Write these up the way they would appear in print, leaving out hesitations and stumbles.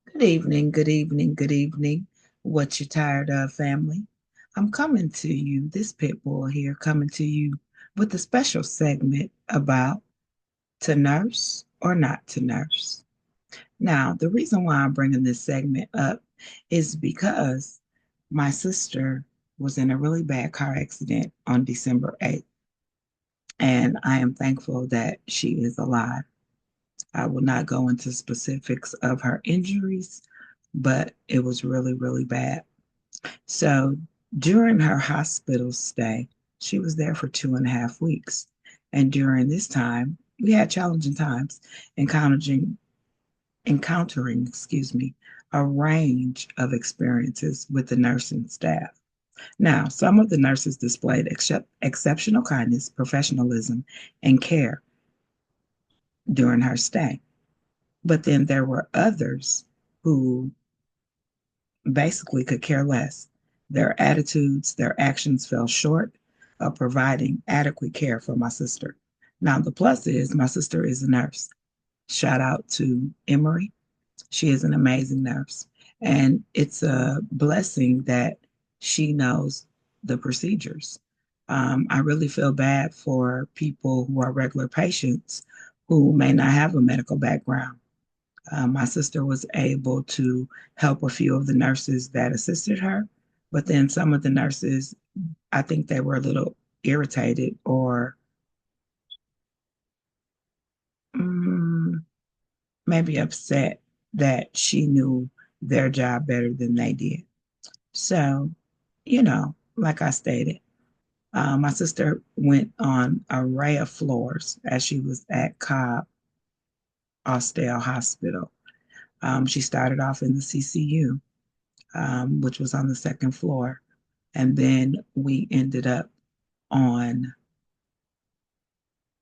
Good evening, good evening, good evening. What you tired of, family? I'm coming to you, this pit bull here, coming to you with a special segment about to nurse or not to nurse. Now, the reason why I'm bringing this segment up is because my sister was in a really bad car accident on December 8th, and I am thankful that she is alive. I will not go into specifics of her injuries, but it was really, really bad. So during her hospital stay, she was there for 2.5 weeks. And during this time, we had challenging times encountering, a range of experiences with the nursing staff. Now, some of the nurses displayed exceptional kindness, professionalism, and care during her stay. But then there were others who basically could care less. Their attitudes, their actions fell short of providing adequate care for my sister. Now, the plus is my sister is a nurse. Shout out to Emery. She is an amazing nurse. And it's a blessing that she knows the procedures. I really feel bad for people who are regular patients who may not have a medical background. My sister was able to help a few of the nurses that assisted her, but then some of the nurses, I think they were a little irritated or mm, maybe upset that she knew their job better than they did. So, like I stated, my sister went on an array of floors as she was at Cobb Austell Hospital. She started off in the CCU, which was on the second floor. And then we ended up on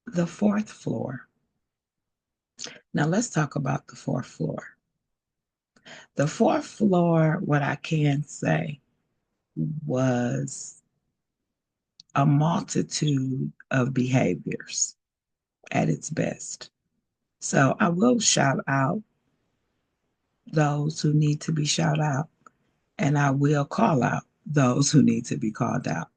the fourth floor. Now let's talk about the fourth floor. The fourth floor, what I can say, was a multitude of behaviors at its best. So I will shout out those who need to be shout out, and I will call out those who need to be called out.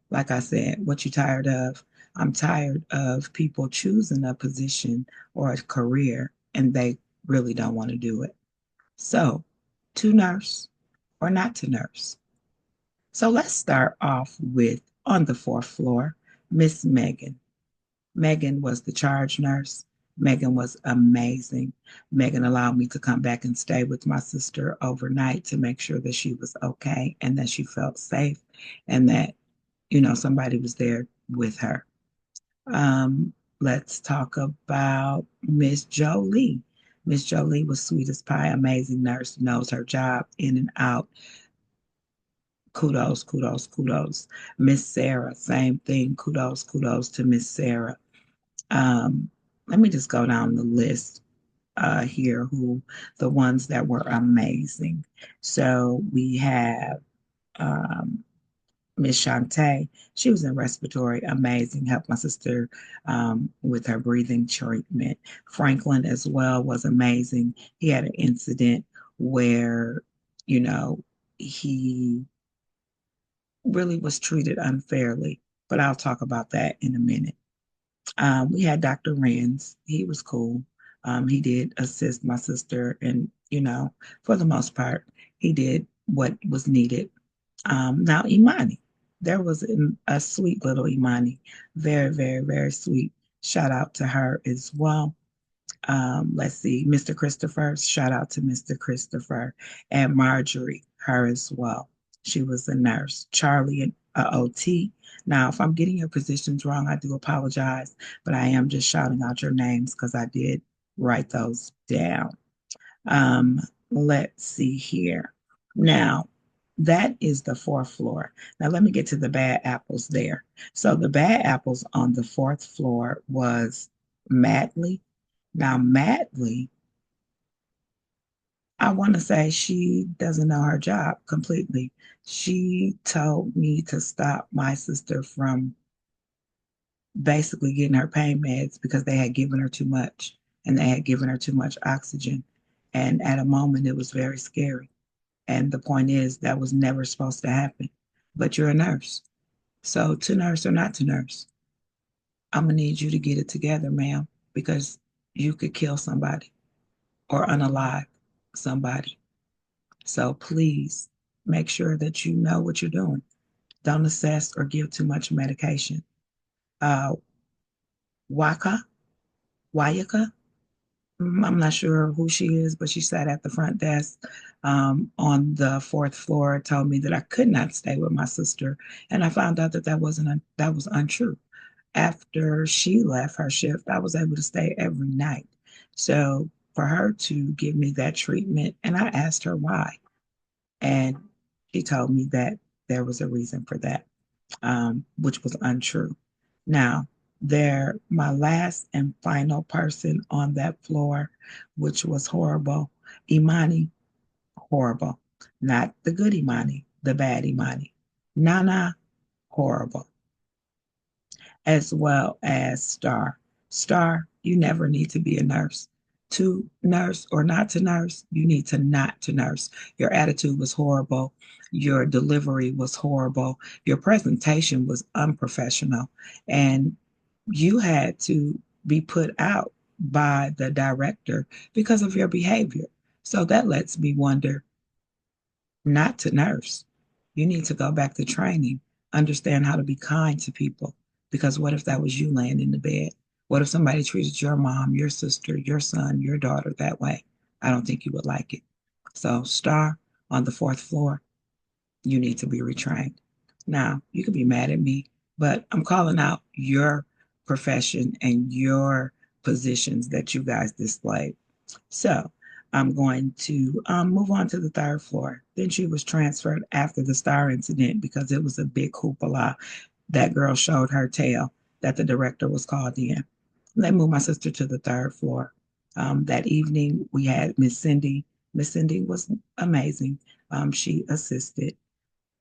Like I said, what you tired of? I'm tired of people choosing a position or a career and they really don't want to do it. So, to nurse or not to nurse. So, let's start off with on the fourth floor, Miss Megan. Megan was the charge nurse. Megan was amazing. Megan allowed me to come back and stay with my sister overnight to make sure that she was okay and that she felt safe and that somebody was there with her. Let's talk about Miss Jolie. Miss Jolie was sweet as pie, amazing nurse, knows her job in and out. Kudos, kudos, kudos. Miss Sarah, same thing. Kudos, kudos to Miss Sarah. Um, Let me just go down the list here, who the ones that were amazing. So we have um, Miss Shantae. She was in respiratory, amazing, helped my sister with her breathing treatment. Franklin as well was amazing. He had an incident where, you know, he really was treated unfairly, but I'll talk about that in a minute. We had Dr. Renz. He was cool. He did assist my sister, and, for the most part, he did what was needed. Now, Imani, there was a sweet little Imani, very, very, very sweet. Shout out to her as well. Let's see, Mr. Christopher, shout out to Mr. Christopher, and Marjorie, her as well. She was a nurse. Charlie and OT. Now, if I'm getting your positions wrong, I do apologize, but I am just shouting out your names because I did write those down. Um, let's see here. Now, that is the fourth floor. Now, let me get to the bad apples there. So, the bad apples on the fourth floor was Madly. Now, Madly, I want to say she doesn't know her job completely. She told me to stop my sister from basically getting her pain meds because they had given her too much and they had given her too much oxygen. And at a moment, it was very scary. And the point is, that was never supposed to happen. But you're a nurse. So, to nurse or not to nurse, I'm going to need you to get it together, ma'am, because you could kill somebody or unalive somebody. So, please make sure that you know what you're doing. Don't assess or give too much medication. Uh, Waka, Wayaka, I'm not sure who she is, but she sat at the front desk on the fourth floor, told me that I could not stay with my sister, and I found out that that was untrue. After she left her shift, I was able to stay every night. So for her to give me that treatment, and I asked her why, and she told me that there was a reason for that, which was untrue. Now, my last and final person on that floor, which was horrible, Imani, horrible. Not the good Imani, the bad Imani. Nana, horrible, as well as Star. Star, you never need to be a nurse. To nurse or not to nurse, you need to not to nurse. Your attitude was horrible. Your delivery was horrible. Your presentation was unprofessional. And you had to be put out by the director because of your behavior. So that lets me wonder, not to nurse. You need to go back to training, understand how to be kind to people. Because what if that was you laying in the bed? What if somebody treated your mom, your sister, your son, your daughter that way? I don't think you would like it. So, Star on the fourth floor, you need to be retrained. Now, you could be mad at me, but I'm calling out your profession and your positions that you guys displayed. So I'm going to move on to the third floor. Then she was transferred after the Star incident because it was a big hoopla. That girl showed her tail that the director was called in. They moved my sister to the third floor. That evening, we had Miss Cindy. Miss Cindy was amazing. She assisted.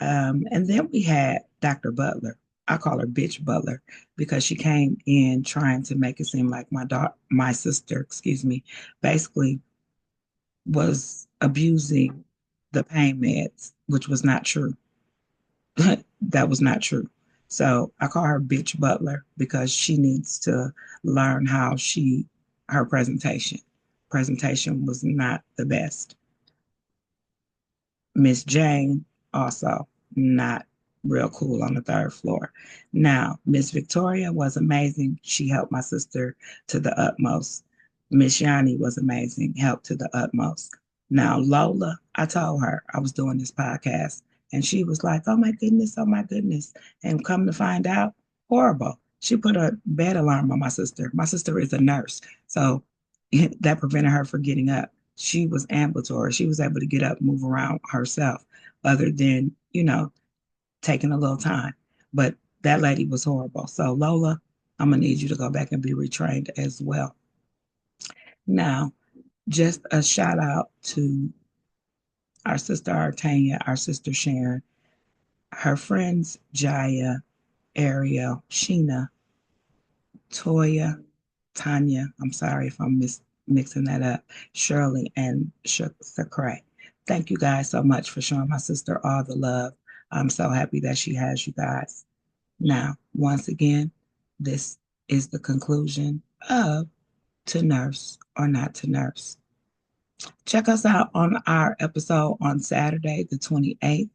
And then we had Dr. Butler. I call her Bitch Butler because she came in trying to make it seem like my sister, excuse me, basically was abusing the pain meds, which was not true. That was not true. So I call her Bitch Butler because she needs to learn her presentation. Presentation was not the best. Miss Jane, also not real cool on the third floor. Now, Miss Victoria was amazing. She helped my sister to the utmost. Miss Yanni was amazing, helped to the utmost. Now, Lola, I told her I was doing this podcast, and she was like, oh my goodness, oh my goodness. And come to find out, horrible. She put a bed alarm on my sister. My sister is a nurse, so that prevented her from getting up. She was ambulatory. She was able to get up, move around herself, other than, taking a little time. But that lady was horrible. So, Lola, I'm going to need you to go back and be retrained as well. Now, just a shout out to our sister Artania, our sister Sharon, her friends Jaya, Ariel, Sheena, Toya, Tanya. I'm sorry if I'm mixing that up. Shirley and Sakray. Thank you guys so much for showing my sister all the love. I'm so happy that she has you guys. Now, once again, this is the conclusion of To Nurse or Not to Nurse. Check us out on our episode on Saturday, the 28th,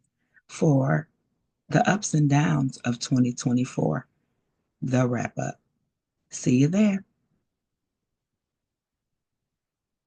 for the ups and downs of 2024, the wrap up. See you there.